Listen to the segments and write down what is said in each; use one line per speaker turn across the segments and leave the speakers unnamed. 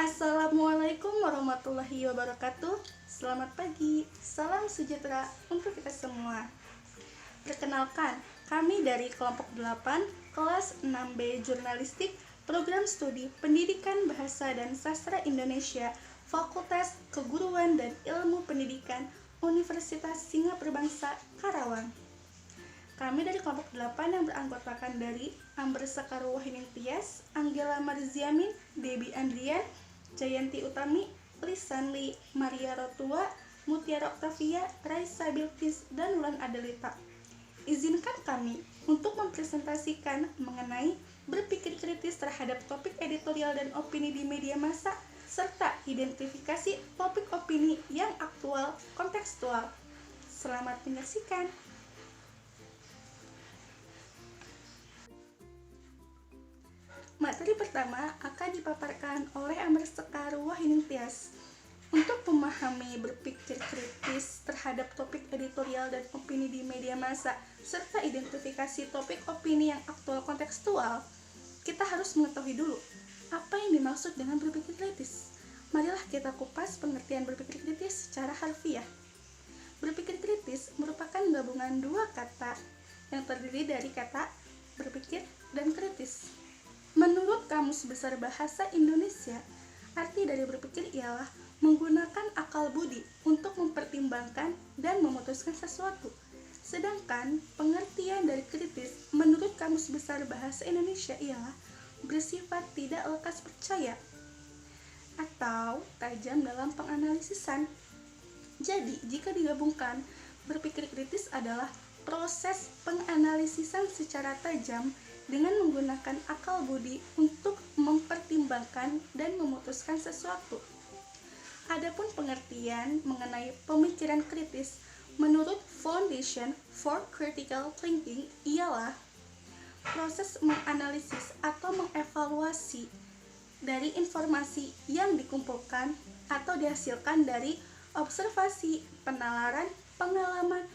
Assalamualaikum warahmatullahi wabarakatuh. Selamat pagi, salam sejahtera untuk kita semua. Perkenalkan, kami dari kelompok 8, kelas 6B Jurnalistik, Program Studi Pendidikan Bahasa dan Sastra Indonesia, Fakultas Keguruan dan Ilmu Pendidikan, Universitas Singapura Bangsa, Karawang. Kami dari kelompok 8 yang beranggotakan dari Amber Sekaru Wahyuning Tias, Anggela Marziamin, Debbie Andrian, Jayanti Utami, Lisanli, Maria Rotua, Mutiara Octavia, Raisa Bilqis, dan Wulan Adelita. Izinkan kami untuk mempresentasikan mengenai berpikir kritis terhadap topik editorial dan opini di media massa, serta identifikasi topik opini yang aktual kontekstual. Selamat menyaksikan. Materi pertama akan dipaparkan oleh Amber Sekaru Wahyuning Tias. Untuk memahami berpikir kritis terhadap topik editorial dan opini di media massa, serta identifikasi topik opini yang aktual kontekstual, kita harus mengetahui dulu apa yang dimaksud dengan berpikir kritis. Marilah kita kupas pengertian berpikir kritis secara harfiah. Berpikir kritis merupakan gabungan dua kata yang terdiri dari kata berpikir dan kritis. Menurut Kamus Besar Bahasa Indonesia, arti dari berpikir ialah menggunakan akal budi untuk mempertimbangkan dan memutuskan sesuatu. Sedangkan pengertian dari kritis menurut Kamus Besar Bahasa Indonesia ialah bersifat tidak lekas percaya atau tajam dalam penganalisisan. Jadi, jika digabungkan, berpikir kritis adalah proses penganalisisan secara tajam dengan menggunakan akal budi untuk mempertimbangkan dan memutuskan sesuatu. Adapun pengertian mengenai pemikiran kritis menurut Foundation for Critical Thinking ialah proses menganalisis atau mengevaluasi dari informasi yang dikumpulkan atau dihasilkan dari observasi, penalaran, pengalaman,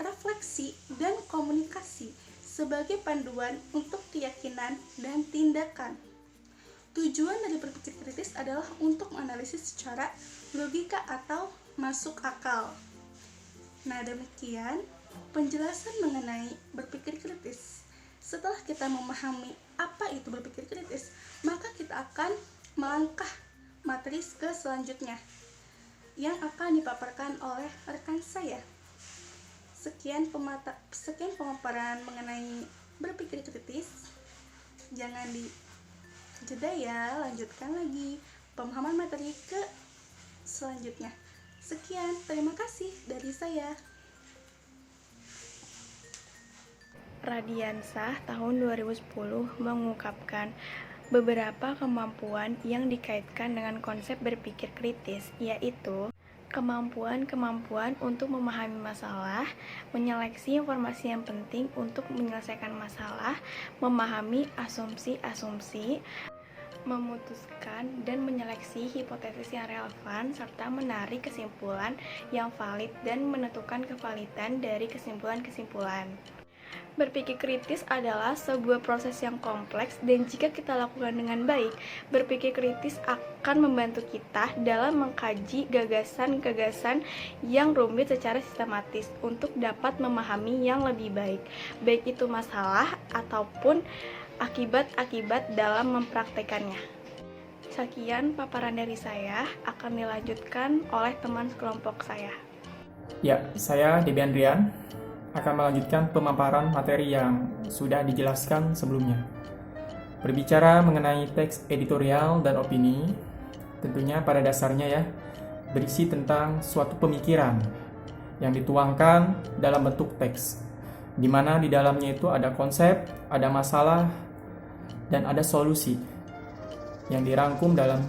refleksi, dan komunikasi sebagai panduan untuk keyakinan dan tindakan. Tujuan dari berpikir kritis adalah untuk menganalisis secara logika atau masuk akal. Nah, demikian penjelasan mengenai berpikir kritis. Setelah kita memahami apa itu berpikir kritis, maka kita akan melangkah materi ke selanjutnya yang akan dipaparkan oleh rekan saya. Sekian pemaparan mengenai berpikir kritis. Jangan dijeda ya, lanjutkan lagi pemahaman materi ke selanjutnya. Sekian, terima kasih dari saya.
Radiansah tahun 2010 mengungkapkan beberapa kemampuan yang dikaitkan dengan konsep berpikir kritis, yaitu kemampuan untuk memahami masalah, menyeleksi informasi yang penting untuk menyelesaikan masalah, memahami asumsi-asumsi, memutuskan dan menyeleksi hipotesis yang relevan, serta menarik kesimpulan yang valid dan menentukan kevalidan dari kesimpulan-kesimpulan. Berpikir kritis adalah sebuah proses yang kompleks, dan jika kita lakukan dengan baik, berpikir kritis akan membantu kita dalam mengkaji gagasan-gagasan yang rumit secara sistematis untuk dapat memahami yang lebih baik, baik itu masalah ataupun akibat-akibat dalam mempraktekannya. Sekian paparan dari saya, akan dilanjutkan oleh teman sekelompok saya.
Ya, saya Debbie Andrian akan melanjutkan pemaparan materi yang sudah dijelaskan sebelumnya. Berbicara mengenai teks editorial dan opini, tentunya pada dasarnya ya, berisi tentang suatu pemikiran yang dituangkan dalam bentuk teks, di mana di dalamnya itu ada konsep, ada masalah, dan ada solusi yang dirangkum dalam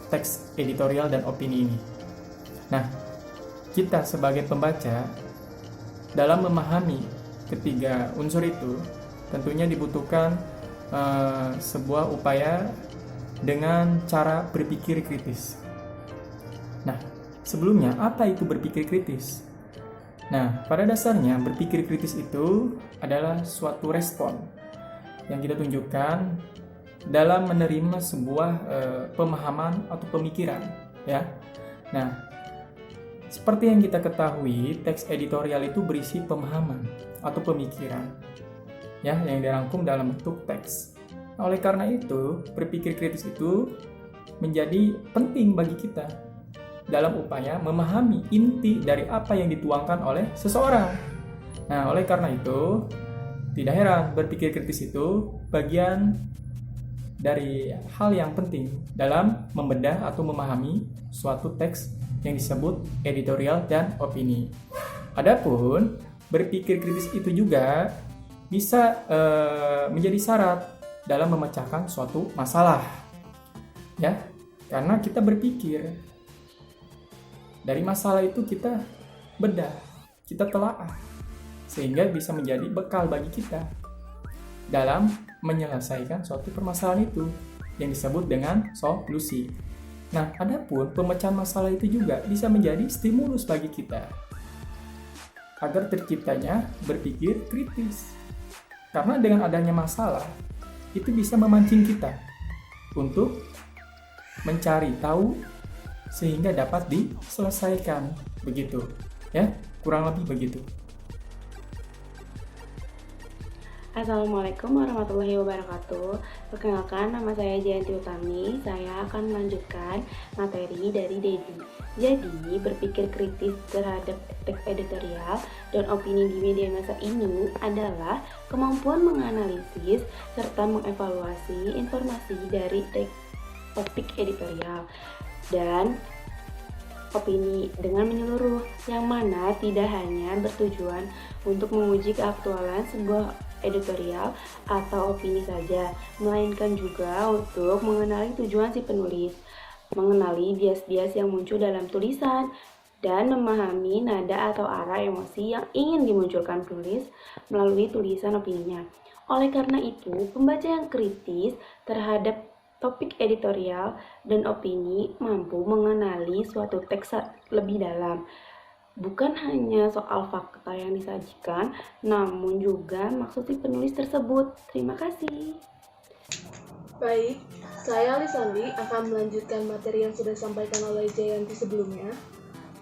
teks editorial dan opini ini. Nah, kita sebagai pembaca dalam memahami ketiga unsur itu tentunya dibutuhkan sebuah upaya dengan cara berpikir kritis. Nah, sebelumnya apa itu berpikir kritis? Nah, pada dasarnya berpikir kritis itu adalah suatu respon yang kita tunjukkan dalam menerima sebuah pemahaman atau pemikiran, ya. Nah, seperti yang kita ketahui, teks editorial itu berisi pemahaman atau pemikiran, ya, yang dirangkum dalam bentuk teks. Nah, oleh karena itu, berpikir kritis itu menjadi penting bagi kita dalam upaya memahami inti dari apa yang dituangkan oleh seseorang. Nah, oleh karena itu, tidak heran berpikir kritis itu bagian dari hal yang penting dalam membedah atau memahami suatu teks yang disebut editorial dan opini. Adapun berpikir kritis itu juga bisa menjadi syarat dalam memecahkan suatu masalah, ya, karena kita berpikir dari masalah itu kita bedah, kita telaah, sehingga bisa menjadi bekal bagi kita dalam menyelesaikan suatu permasalahan itu yang disebut dengan solusi. Nah, adapun pemecahan masalah itu juga bisa menjadi stimulus bagi kita agar terciptanya berpikir kritis. Karena dengan adanya masalah, itu bisa memancing kita untuk mencari tahu sehingga dapat diselesaikan. Begitu, ya, kurang lebih begitu.
Assalamualaikum warahmatullahi wabarakatuh. Perkenalkan, nama saya Jayanti Utami. Saya akan melanjutkan materi dari Dedi. Jadi, berpikir kritis terhadap teks editorial dan opini di media massa ini adalah kemampuan menganalisis serta mengevaluasi informasi dari topik editorial dan opini dengan menyeluruh, yang mana tidak hanya bertujuan untuk menguji keaktualan sebuah editorial atau opini saja, melainkan juga untuk mengenali tujuan si penulis, mengenali bias-bias yang muncul dalam tulisan, dan memahami nada atau arah emosi yang ingin dimunculkan penulis melalui tulisan opininya. Oleh karena itu, pembaca yang kritis terhadap topik editorial dan opini mampu mengenali suatu teks lebih dalam. Bukan hanya soal fakta yang disajikan, namun juga maksud si penulis tersebut. Terima kasih.
Baik, saya Lisandi akan melanjutkan materi yang sudah disampaikan oleh Jayanti sebelumnya.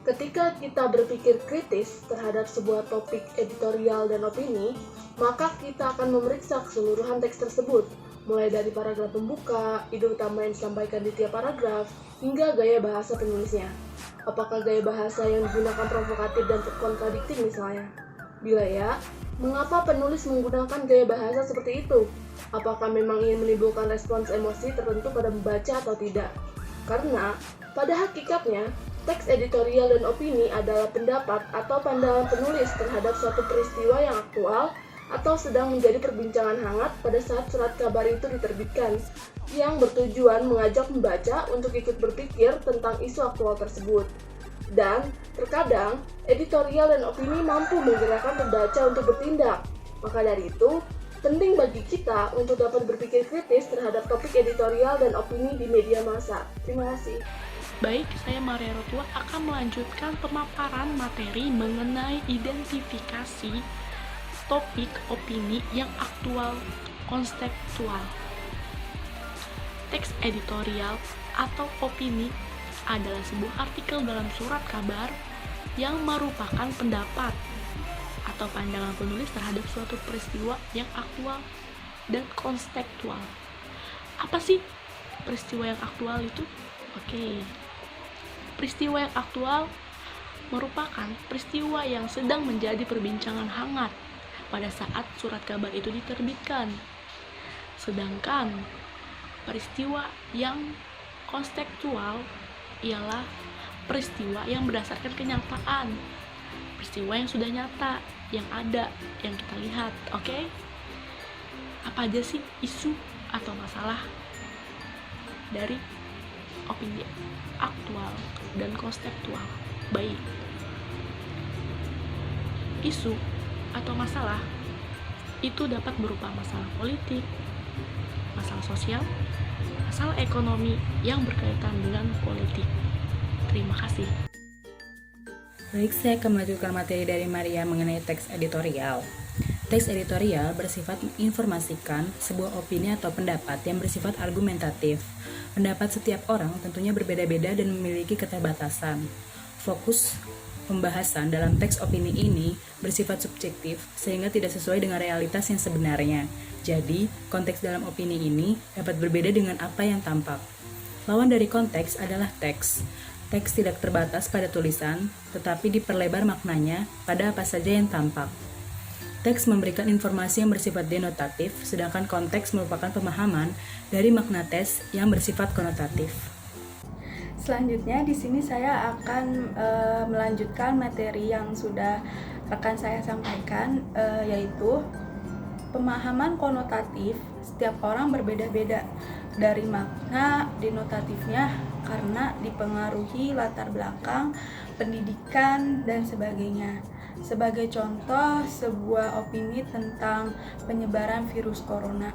Ketika kita berpikir kritis terhadap sebuah topik editorial dan opini, maka kita akan memeriksa keseluruhan teks tersebut, mulai dari paragraf pembuka, ide utama yang disampaikan di tiap paragraf, hingga gaya bahasa penulisnya. Apakah gaya bahasa yang digunakan provokatif dan kontradiktif misalnya? Bila ya, mengapa penulis menggunakan gaya bahasa seperti itu? Apakah memang ingin menimbulkan respons emosi tertentu pada pembaca atau tidak? Karena, pada hakikatnya, teks editorial dan opini adalah pendapat atau pandangan penulis terhadap suatu peristiwa yang aktual atau sedang menjadi perbincangan hangat pada saat surat kabar itu diterbitkan, yang bertujuan mengajak pembaca untuk ikut berpikir tentang isu aktual tersebut. Dan terkadang, editorial dan opini mampu menggerakkan pembaca untuk bertindak. Maka dari itu, penting bagi kita untuk dapat berpikir kritis terhadap topik editorial dan opini di media massa. Terima kasih.
Baik, saya Maria Rotua akan melanjutkan pemaparan materi mengenai identifikasi topik opini yang aktual konseptual. Teks editorial atau opini adalah sebuah artikel dalam surat kabar yang merupakan pendapat atau pandangan penulis terhadap suatu peristiwa yang aktual dan konseptual. Apa sih peristiwa yang aktual itu? Oke. Peristiwa yang aktual merupakan peristiwa yang sedang menjadi perbincangan hangat pada saat surat kabar itu diterbitkan. Sedangkan peristiwa yang konseptual ialah peristiwa yang berdasarkan kenyataan, peristiwa yang sudah nyata, yang ada, yang kita lihat. Oke? Apa aja sih isu atau masalah dari opini aktual dan konseptual? Baik, isu atau masalah itu dapat berupa masalah politik, masalah sosial, masalah ekonomi yang berkaitan dengan politik. Terima kasih.
Baik, saya akan melanjutkan materi dari Maria mengenai teks editorial. Teks editorial bersifat menginformasikan sebuah opini atau pendapat yang bersifat argumentatif. Pendapat setiap orang tentunya berbeda-beda dan memiliki keterbatasan. Fokus pembahasan dalam teks opini ini bersifat subjektif sehingga tidak sesuai dengan realitas yang sebenarnya. Jadi, konteks dalam opini ini dapat berbeda dengan apa yang tampak. Lawan dari konteks adalah teks. Teks tidak terbatas pada tulisan, tetapi diperlebar maknanya pada apa saja yang tampak. Teks memberikan informasi yang bersifat denotatif, sedangkan konteks merupakan pemahaman dari makna teks yang bersifat konotatif.
Selanjutnya di sini saya akan melanjutkan materi yang sudah rekan saya sampaikan, yaitu pemahaman konotatif. Setiap orang berbeda-beda dari makna denotatifnya karena dipengaruhi latar belakang, pendidikan, dan sebagainya. Sebagai contoh, sebuah opini tentang penyebaran virus corona.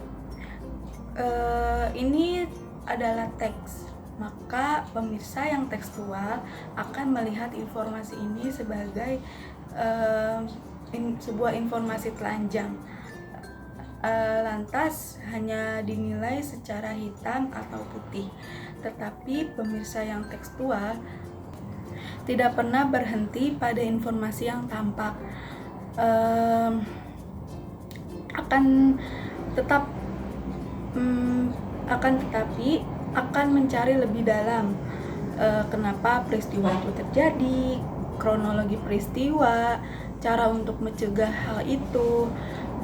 Ini adalah teks, maka pemirsa yang tekstual akan melihat informasi ini sebagai sebuah informasi telanjang. Lantas hanya dinilai secara hitam atau putih. Tetapi pemirsa yang tekstual tidak pernah berhenti pada informasi yang tampak, akan mencari lebih dalam kenapa peristiwa itu terjadi, kronologi peristiwa, cara untuk mencegah hal itu,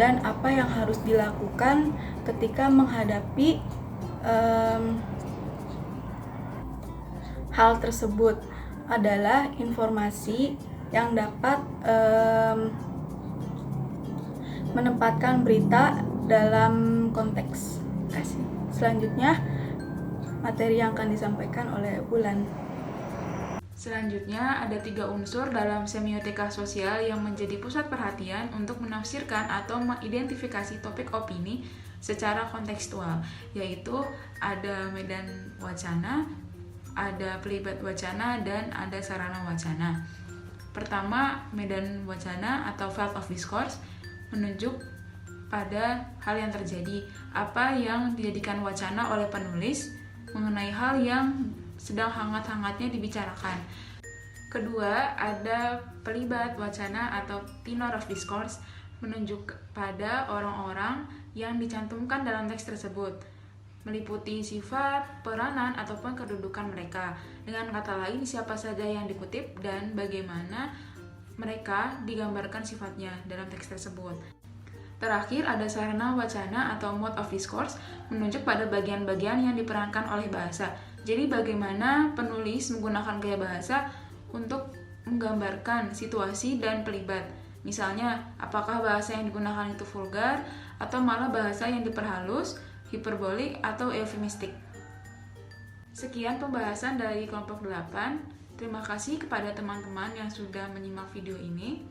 dan apa yang harus dilakukan ketika menghadapi hal tersebut. Adalah informasi yang dapat menempatkan berita dalam konteks. Selanjutnya, materi yang akan disampaikan oleh Bulan.
Selanjutnya, ada 3 unsur dalam semiotika sosial yang menjadi pusat perhatian untuk menafsirkan atau mengidentifikasi topik opini secara kontekstual, yaitu ada medan wacana, ada pelibat wacana, dan ada sarana wacana. Pertama, medan wacana atau field of discourse menunjuk pada hal yang terjadi, apa yang dijadikan wacana oleh penulis mengenai hal yang sedang hangat-hangatnya dibicarakan. Kedua, ada pelibat wacana atau tenor of discourse menunjuk pada orang-orang yang dicantumkan dalam teks tersebut, meliputi sifat, peranan, ataupun kedudukan mereka. Dengan kata lain, siapa saja yang dikutip dan bagaimana mereka digambarkan sifatnya dalam teks tersebut. Terakhir, ada sarana wacana atau mode of discourse menunjuk pada bagian-bagian yang diperankan oleh bahasa. Jadi bagaimana penulis menggunakan gaya bahasa untuk menggambarkan situasi dan pelibat. Misalnya, apakah bahasa yang digunakan itu vulgar atau malah bahasa yang diperhalus, hiperbolik, atau eufemistik. Sekian pembahasan dari kelompok 8. Terima kasih kepada teman-teman yang sudah menyimak video ini.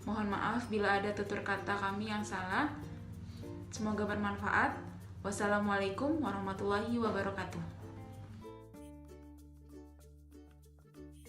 Mohon maaf bila ada tutur kata kami yang salah. Semoga bermanfaat. Wassalamualaikum warahmatullahi wabarakatuh.